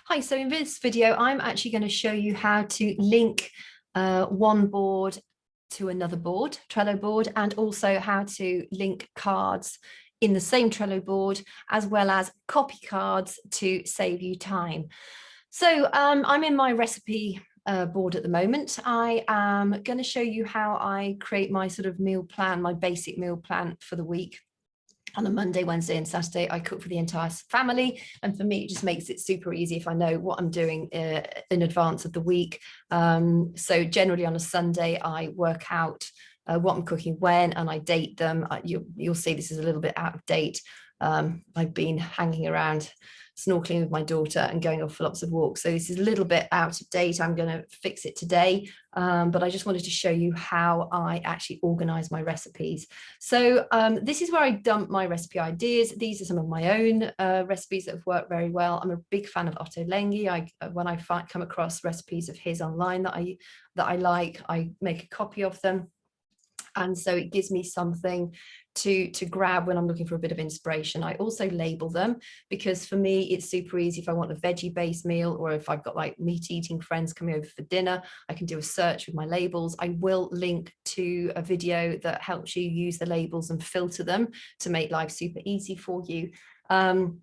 Hi, so in this video, I'm actually going to show you how to link one board to another board, Trello board, and also how to link cards in the same Trello board, as well as copy cards to save you time. So I'm in my recipe board at the moment. I am going to show you how I create my sort of meal plan, my basic meal plan for the week. On a Monday, Wednesday and Saturday, I cook for the entire family. And for me, it just makes it super easy if I know what I'm doing in advance of the week. So generally on a Sunday, I work out what I'm cooking when, and I date them. You'll see this is a little bit out of date. I've been hanging around snorkeling with my daughter and going off for lots of walks. So this is a little bit out of date. I'm going to fix it today. But I just wanted to show you how I actually organize my recipes. So this is where I dump my recipe ideas. These are some of my own recipes that have worked very well. I'm a big fan of Otto Lengi. When I come across recipes of his online that I like, I make a copy of them. And so it gives me something to grab when I'm looking for a bit of inspiration. I also label them because for me, it's super easy. If I want a veggie-based meal, or if I've got like meat-eating friends coming over for dinner, I can do a search with my labels. I will link to a video that helps you use the labels and filter them to make life super easy for you. And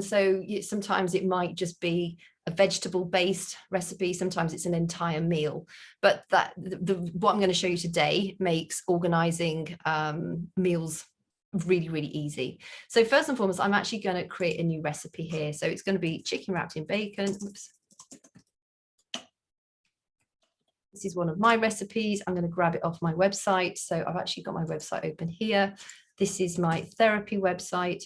so sometimes it might just be a vegetable-based recipe. Sometimes it's an entire meal, but what I'm going to show you today makes organizing meals really, really easy. So first and foremost, I'm actually going to create a new recipe here. So it's going to be chicken wrapped in bacon. Oops. This is one of my recipes. I'm going to grab it off my website. So I've actually got my website open here. This is my therapy website.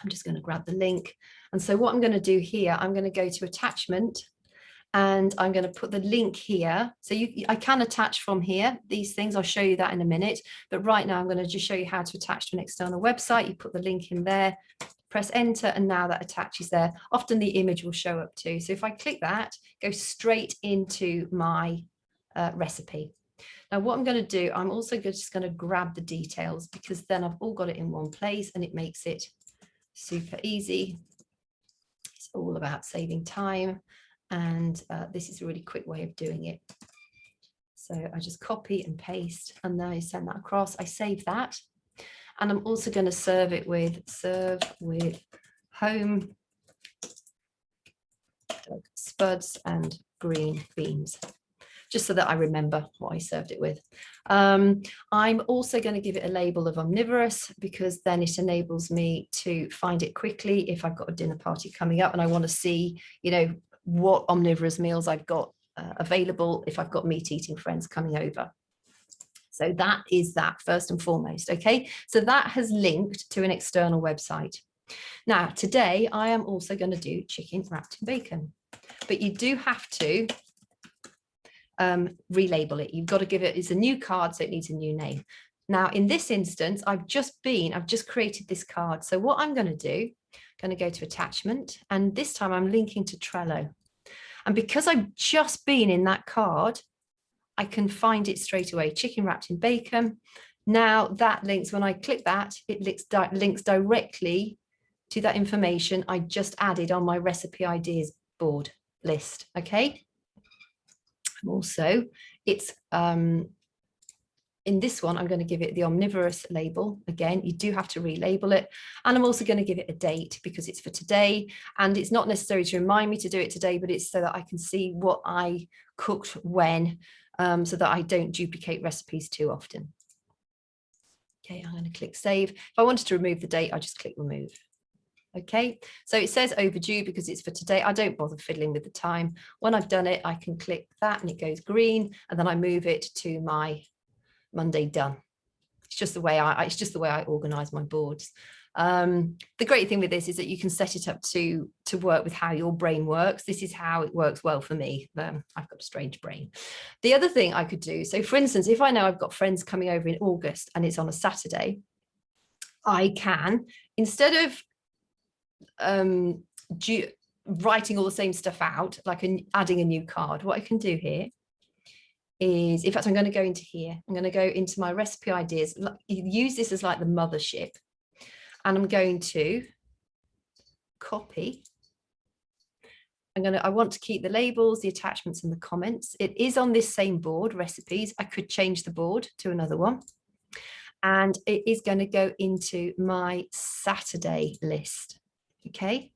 I'm just going to grab the link. And so what I'm going to do here, I'm going to go to attachment and I'm going to put the link here. So I can attach from here, these things. I'll show you that in a minute. But right now I'm going to just show you how to attach to an external website. You put the link in there, press enter, and now that attaches there. Often the image will show up too. So if I click that, go straight into my recipe. Now what I'm going to do, I'm also just going to grab the details, because then I've all got it in one place and it makes it super easy. It's all about saving time, and this is a really quick way of doing it. So I just copy and paste, and then I send that across. I save that, and I'm also going to serve with home spuds and green beans, just so that I remember what I served it with. I'm also going to give it a label of omnivorous, because then it enables me to find it quickly if I've got a dinner party coming up and I want to see, what omnivorous meals I've got available if I've got meat-eating friends coming over. So that is that first and foremost. Okay, so that has linked to an external website. Now, today I am also going to do chicken wrapped in bacon, but you do have to relabel it. You've got to give it, it's a new card, so it needs a new name. Now in this instance, I've just created this card. So what I'm going to do, I'm going to go to attachment, and this time I'm linking to Trello. And because I've just been in that card, I can find it straight away, chicken wrapped in bacon. Now that links, when I click that, it links directly to that information I just added on my recipe ideas board list. Okay. Also, it's in this one, I'm going to give it the omnivorous label. Again, you do have to relabel it. And I'm also going to give it a date, because it's for today. And it's not necessary to remind me to do it today, but it's so that I can see what I cooked when, so that I don't duplicate recipes too often. Okay, I'm going to click save. If I wanted to remove the date, I just click remove. Okay, so it says overdue because it's for today. I don't bother fiddling with the time. When I've done it, I can click that and it goes green, and then I move it to my Monday done. It's just the way I organize my boards. The great thing with this is that you can set it up to work with how your brain works. This is how it works well for me. I've got a strange brain. The other thing I could do, so for instance, if I know I've got friends coming over in August and it's on a Saturday, I can, instead of writing all the same stuff out, like adding a new card, what I can do here is, in fact, I'm going to go into here. I'm going to go into my recipe ideas, use this as like the mothership, and I'm going to copy. I want to keep the labels, the attachments, and the comments. It is on this same board, recipes. I could change the board to another one. And it is going to go into my Saturday list. Okay,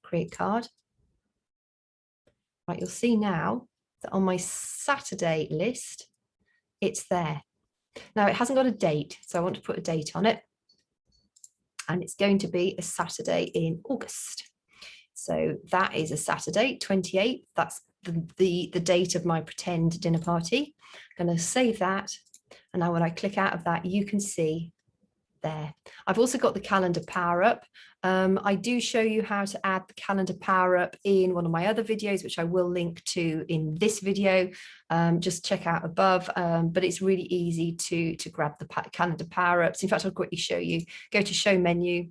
create card. Right, you'll see now that on my Saturday list, it's there. Now it hasn't got a date, so I want to put a date on it. And it's going to be a Saturday in August. So that is a Saturday, 28th. That's the date of my pretend dinner party. I'm going to save that. And now when I click out of that, you can see there. I've also got the calendar power up. I do show you how to add the calendar power up in one of my other videos, which I will link to in this video. Just check out above, but it's really easy to grab the calendar power ups. In fact, I'll quickly show you. Go to show menu.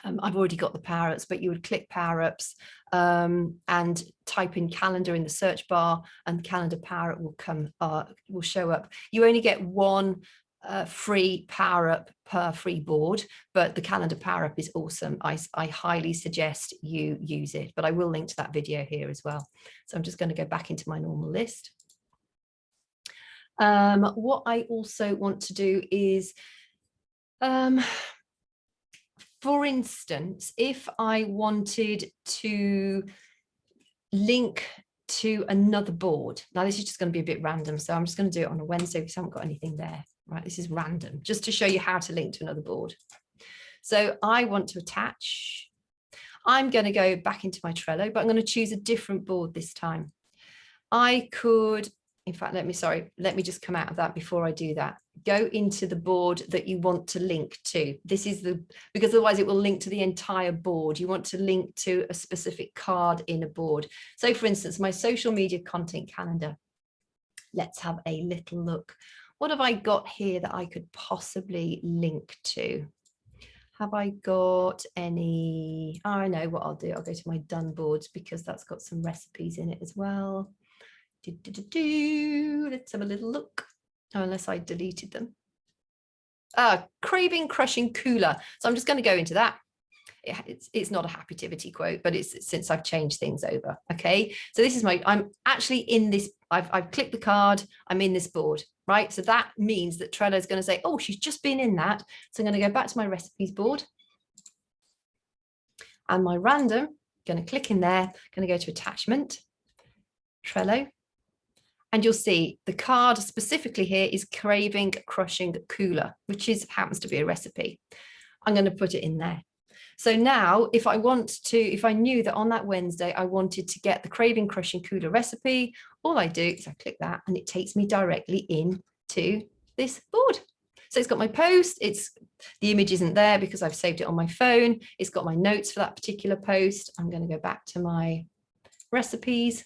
I've already got the power ups, but you would click power ups and type in calendar in the search bar, and the calendar power up will show up. You only get one free power up per free board, but the calendar power up is awesome. I highly suggest you use it, but I will link to that video here as well. So I'm just going to go back into my normal list. What I also want to do is, for instance, if I wanted to link to another board, now this is just going to be a bit random, so I'm just going to do it on a Wednesday because I haven't got anything there. Right, this is random, just to show you how to link to another board. So I want to attach. I'm going to go back into my Trello, but I'm going to choose a different board this time. I could, in fact, let me just come out of that before I do that. Go into the board that you want to link to. This is because otherwise it will link to the entire board. You want to link to a specific card in a board. So for instance, my social media content calendar. Let's have a little look. What have I got here that I could possibly link to? Have I got any? Oh, I know what I'll do. I'll go to my done boards because that's got some recipes in it as well. Let's have a little look. Oh, unless I deleted them. Craving crushing cooler. So I'm just going to go into that. It's not a Happytivity quote, but it's since I've changed things over. Okay, so this is I'm actually in this. I've clicked the card. I'm in this board, right? So that means that Trello is going to say, oh, she's just been in that. So I'm going to go back to my recipes board and my random. Going to click in there. Going to go to attachment, Trello. And you'll see the card specifically here is craving crushing cooler, which happens to be a recipe. I'm going to put it in there. So now if I knew that on that Wednesday, I wanted to get the craving crushing cooler recipe, all I do is I click that and it takes me directly into this board. So it's got my post, the image isn't there because I've saved it on my phone. It's got my notes for that particular post. I'm going to go back to my recipes.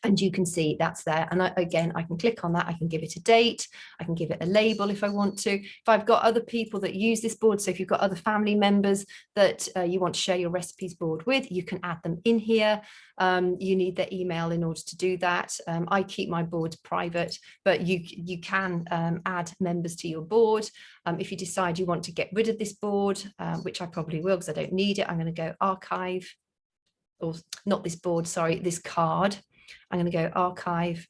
And you can see that's there. And again, I can click on that. I can give it a date. I can give it a label if I want to. If I've got other people that use this board, so if you've got other family members that you want to share your recipes board with, you can add them in here. You need their email in order to do that. I keep my boards private, but you can add members to your board. If you decide you want to get rid of this board, which I probably will because I don't need it, I'm going to go archive, or not this board, sorry, this card. I'm going to go archive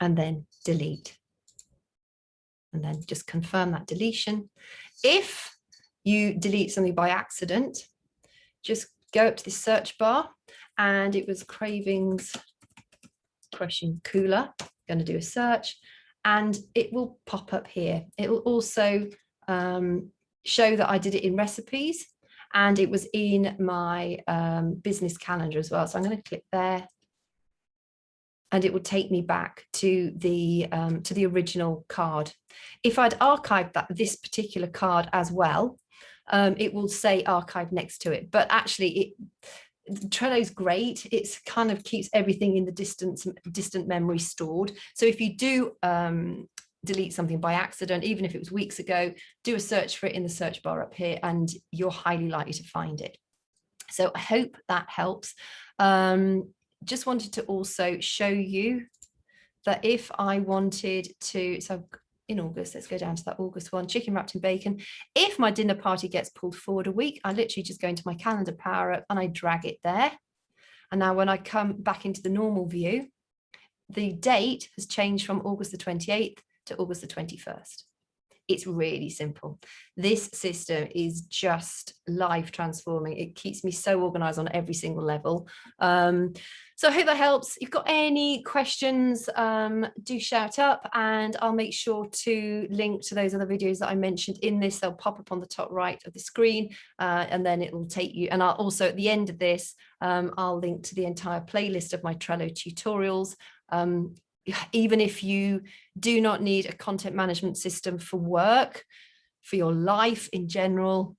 and then delete, and then just confirm that deletion. If you delete something by accident, just go up to the search bar, and it was cravings crushing cooler. I'm going to do a search and it will pop up here. It will also show that I did it in recipes. And it was in my business calendar as well. So I'm going to click there, and it will take me back to the original card. If I'd archived this particular card as well, it will say archive next to it. But actually, Trello's great. It's kind of keeps everything in the distant memory stored. So if you do delete something by accident, even if it was weeks ago, do a search for it in the search bar up here and you're highly likely to find it. So I hope that helps. Just wanted to also show you that if I wanted to, so in August, let's go down to that August one, chicken wrapped in bacon. If my dinner party gets pulled forward a week, I literally just go into my calendar power up and I drag it there. And now when I come back into the normal view, the date has changed from August the 28th to August the 21st. It's really simple. This system is just life transforming. It keeps me so organized on every single level. So I hope that helps. If you've got any questions, do shout up, and I'll make sure to link to those other videos that I mentioned in this. They'll pop up on the top right of the screen, and then it will take you. And I'll also, at the end of this, I'll link to the entire playlist of my Trello tutorials. Even if you do not need a content management system for work, for your life in general,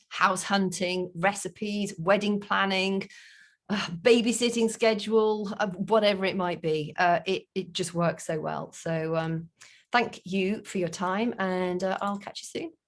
house hunting, recipes, wedding planning, babysitting schedule, whatever it might be, it just works so well. So thank you for your time, and I'll catch you soon.